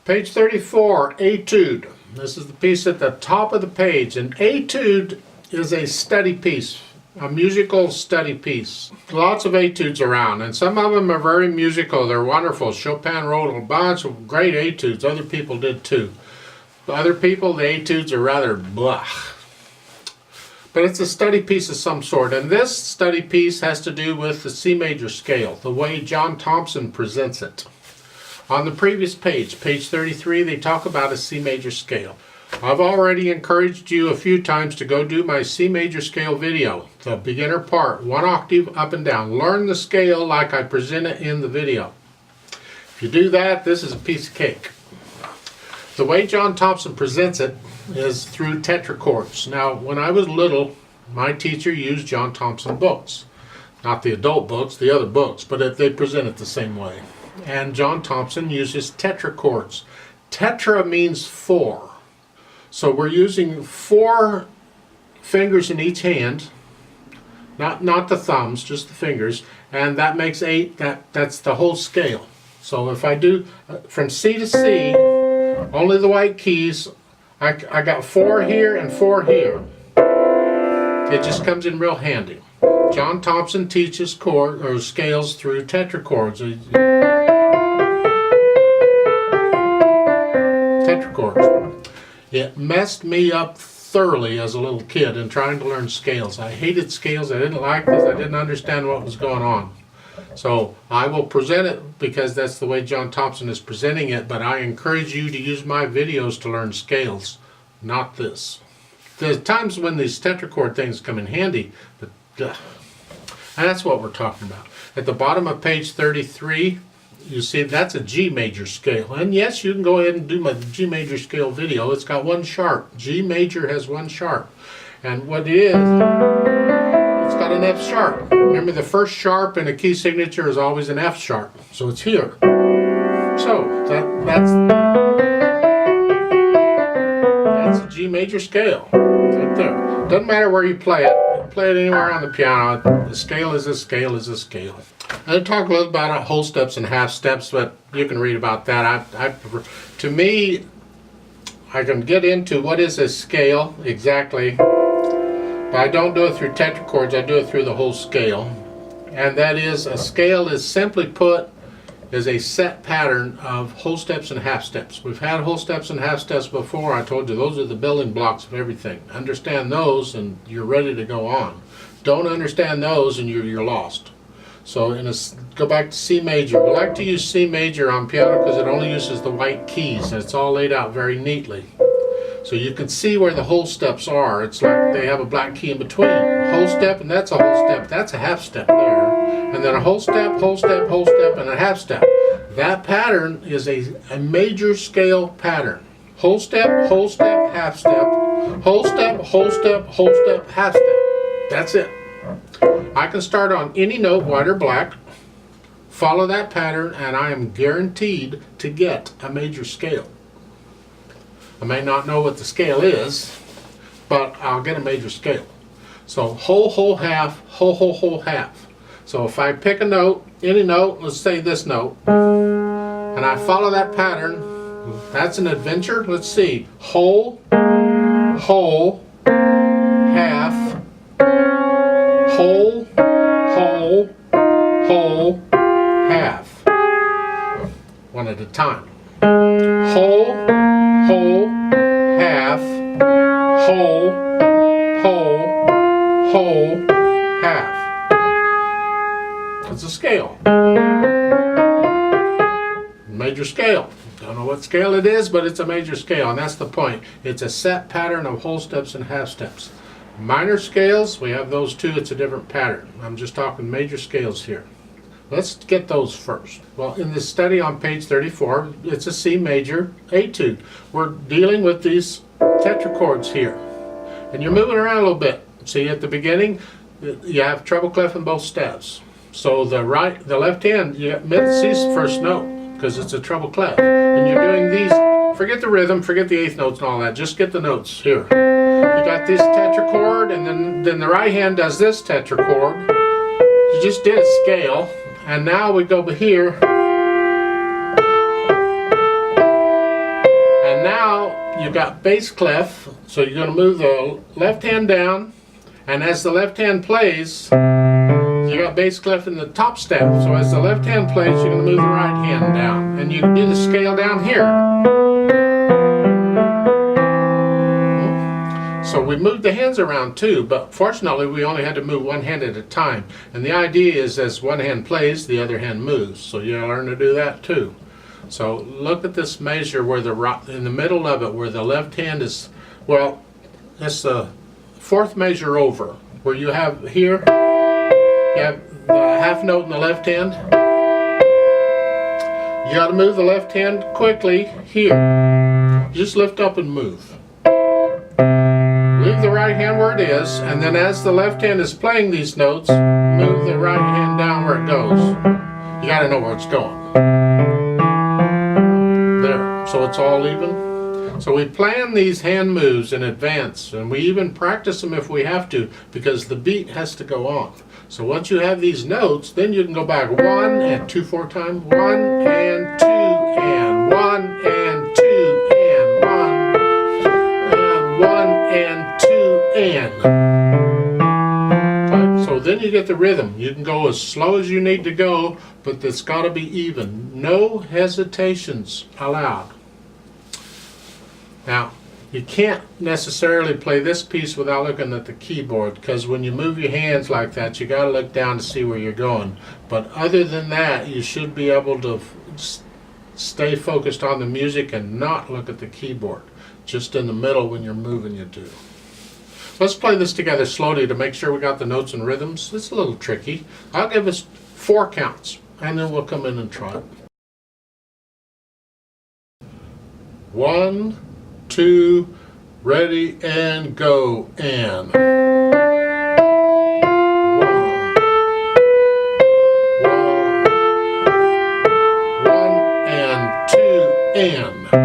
Page 34, Etude. This is the piece at the top of the page. An etude is a study piece, a musical study piece. Lots of etudes around, and some of them are very musical. They're wonderful. Chopin wrote a bunch of great etudes. Other people did too. Other people, the etudes are rather blah. But it's a study piece of some sort, and this study piece has to do with the C major scale, the way John Thompson presents it. On the previous page, page 33, they talk about a C major scale. I've already encouraged you a few times to go do my C major scale video, the beginner part, 1 octave up and down. Learn the scale like I present it in the video. If you do that, this is a piece of cake. The way John Thompson presents it is through tetrachords. Now, when I was little, my teacher used John Thompson books. Not the adult books, the other books, but they present it the same way. And John Thompson uses tetrachords. Tetra means 4. So we're using 4 fingers in each hand, not the thumbs, just the fingers, and that makes 8. That's the whole scale. So if I do from C to C, only the white keys, I got 4 here and 4 here. It just comes in real handy. John Thompson teaches scales through tetrachords. Tetrachords. It messed me up thoroughly as a little kid in trying to learn scales. I hated scales. I didn't like this. I didn't understand what was going on. So I will present it because that's the way John Thompson is presenting it, but I encourage you to use my videos to learn scales, not this. There's times when these tetrachord things come in handy, but and that's what we're talking about. At the bottom of page 33, you see that's a G major scale. And yes, you can go ahead and do my G major scale video. It's got 1 sharp. G major has 1 sharp. And what it is, it's got an F sharp. Remember, the first sharp in a key signature is always an F sharp. So it's here. So that's a G major scale right there. Doesn't matter where you play it. Play it anywhere on the piano. The scale is a scale is a scale. I'll talk a little about whole steps and half steps, but you can read about that. I prefer, to me, I can get into what is a scale exactly, but I don't do it through tetrachords. I do it through the whole scale. And that is, a scale is simply put is a set pattern of whole steps and half steps. We've had whole steps and half steps before. I told you those are the building blocks of everything. Understand those and you're ready to go on. Don't understand those and you're lost. So go back to C major. We like to use C major on piano because it only uses the white keys and it's all laid out very neatly. So you can see where the whole steps are. It's like they have a black key in between. Whole step, and that's a whole step. That's a half step there. And then a whole step, whole step, whole step, and a half step. That pattern is a major scale pattern. Whole step, half step, whole step, whole step, whole step, half step. That's it. I can start on any note, white or black, follow that pattern, and I am guaranteed to get a major scale. I may not know what the scale is, but I'll get a major scale. So whole, half, whole, half. So if I pick a note, any note, let's say this note, and I follow that pattern, that's an adventure. Let's see. Whole, half, whole, half. One at a time. Whole, half, whole, half. It's a scale. Major scale. Don't know what scale it is, but it's a major scale, and that's the point. It's a set pattern of whole steps and half steps. Minor scales, we have those too. It's a different pattern. I'm just talking major scales here. Let's get those first. Well, in this study on page 34, it's a C major etude. We're dealing with these tetrachords here. And you're moving around a little bit. See, at the beginning, you have treble clef in both steps. So the left hand, you got C's first note, because it's a treble clef. And you're doing these, forget the rhythm, forget the eighth notes and all that, just get the notes here. You got this tetrachord, and then the right hand does this tetrachord. You just did a scale. And now we go here, you got bass clef, so you're going to move the left hand down, and as the left hand plays, you got bass clef in the top step. So as the left hand plays, you're going to move the right hand down, and you can do the scale down here. So we moved the hands around too, but fortunately we only had to move one hand at a time. And the idea is as one hand plays, the other hand moves. So you gotta learn to do that too. So look at this measure where in the middle of it, where the left hand is, well, it's the fourth measure over. Where you have here, you have the half note in the left hand. You gotta move the left hand quickly here. Just lift up and move. Leave the right hand where it is, and then as the left hand is playing these notes, move the right hand down where it goes. You gotta know where it's going. There, so it's all even. So we plan these hand moves in advance, and we even practice them if we have to, because the beat has to go on. So once you have these notes, then you can go back 1 and 2 4 times, 1 and 2 and 1 and 2 and 1 and 2 and. Right, so then you get the rhythm. You can go as slow as you need to go, but it's got to be even. No hesitations allowed. Now, you can't necessarily play this piece without looking at the keyboard, because when you move your hands like that, you got to look down to see where you're going. But other than that, you should be able to stay focused on the music and not look at the keyboard. Just in the middle when you're moving, you do. Let's play this together slowly to make sure we got the notes and rhythms. It's a little tricky. I'll give us 4 counts, and then we'll come in and try it. 1, 2, ready, and go, and. 1, 1 and 2 and.